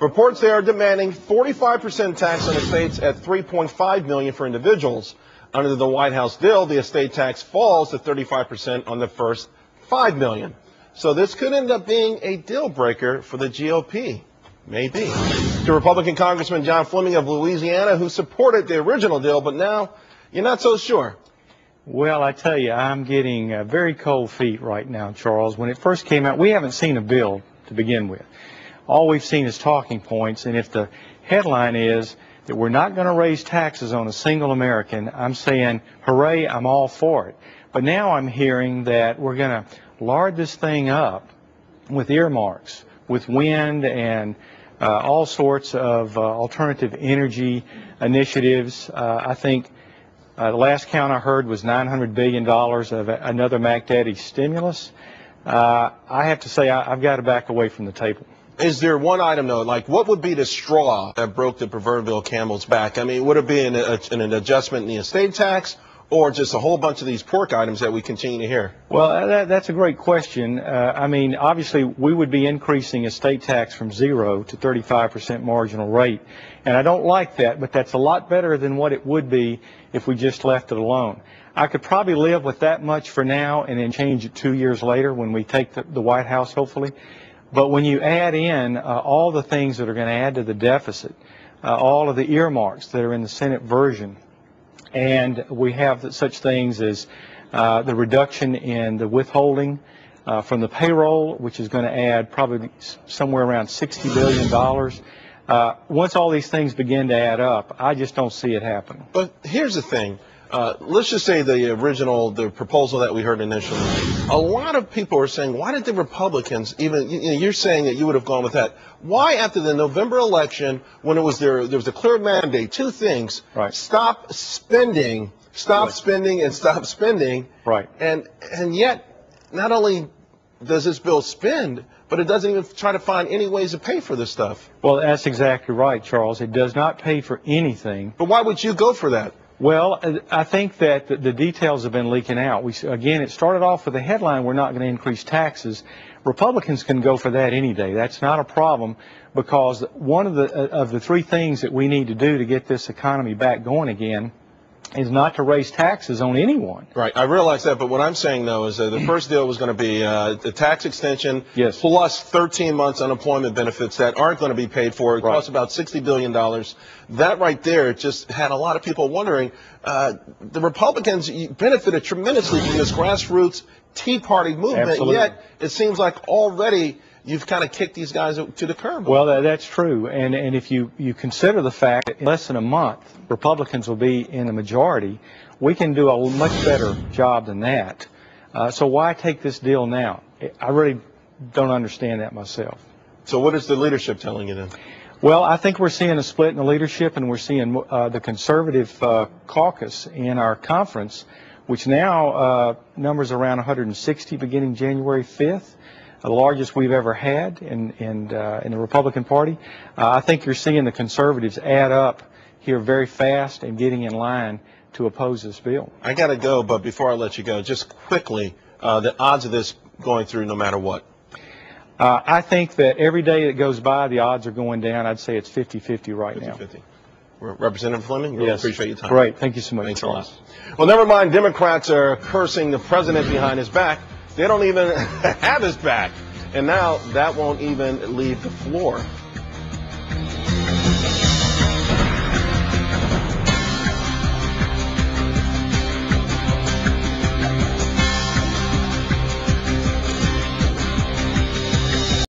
Reports they are demanding 45% tax on estates at $3.5 million for individuals. Under the White House deal, the estate tax falls to 35% on the first $5 million. So this could end up being a deal breaker for the GOP. Maybe. To Republican Congressman John Fleming of Louisiana, who supported the original deal, but now you're not so sure. Well, I tell you, I'm getting very cold feet right now, Charles. When it first came out, we haven't seen a bill to begin with. All we've seen is talking points, and if the headline is that we're not going to raise taxes on a single American, I'm saying, hooray, I'm all for it. But now I'm hearing that we're going to lard this thing up with earmarks, with wind and all sorts of alternative energy initiatives. I think the last count I heard was $900 billion of another Mac Daddy stimulus. I have to say I've got to back away from the table. Is there one item, though, like what would be the straw that broke the proverbial camel's back? I mean, would it be an adjustment in the estate tax, or just a whole bunch of these pork items that we continue to hear? Well, that's a great question. I mean, obviously, we would be increasing estate tax from 0 to 35% marginal rate. And I don't like that, but that's a lot better than what it would be if we just left it alone. I could probably live with that much for now and then change it 2 years later when we take the White House, hopefully. But when you add in all the things that are going to add to the deficit, all of the earmarks that are in the Senate version, and we have such things as the reduction in the withholding from the payroll, which is going to add probably somewhere around $60 billion. Once all these things begin to add up, I just don't see it happening. But here's the thing. Let's just say the proposal that we heard initially. A lot of people are saying, why did the Republicans even, you're saying that you would have gone with that. Why, after the November election, when there was a clear mandate, two things, right. Stop spending, stop spending, and stop spending. Right. And yet, not only does this bill spend, but it doesn't even try to find any ways to pay for this stuff. Well, that's exactly right, Charles. It does not pay for anything. But why would you go for that? Well, I think that the details have been leaking out. Again, it started off with a headline, we're not going to increase taxes. Republicans can go for that any day. That's not a problem, because one of the three things that we need to do to get this economy back going again is not to raise taxes on anyone. Right. I realize that, but what I'm saying, though, is that the first deal was going to be the tax extension plus 13 months unemployment benefits that aren't going to be paid for. It costs about $60 billion. That right there just had a lot of people wondering. The Republicans benefited tremendously from this grassroots Tea Party movement, Absolutely. Yet it seems like already you've kind of kicked these guys to the curb. Well, that's true. And if you consider the fact that in less than a month, Republicans will be in the majority, we can do a much better job than that. So why take this deal now? I really don't understand that myself. So what is the leadership telling you then? Well, I think we're seeing a split in the leadership, and we're seeing the conservative caucus in our conference, which now numbers around 160 beginning January 5th. The largest we've ever had in the Republican Party. I think you're seeing the conservatives add up here very fast and getting in line to oppose this bill. I got to go, but before I let you go, just quickly, the odds of this going through no matter what? I think that every day that goes by, the odds are going down. I'd say it's 50-50 right now. 50-50. Representative Fleming, really appreciate your time. Great. Thank you so much. Thanks a lot. Well, never mind, Democrats are cursing the president behind his back. They don't even have his back. And now that won't even leave the floor.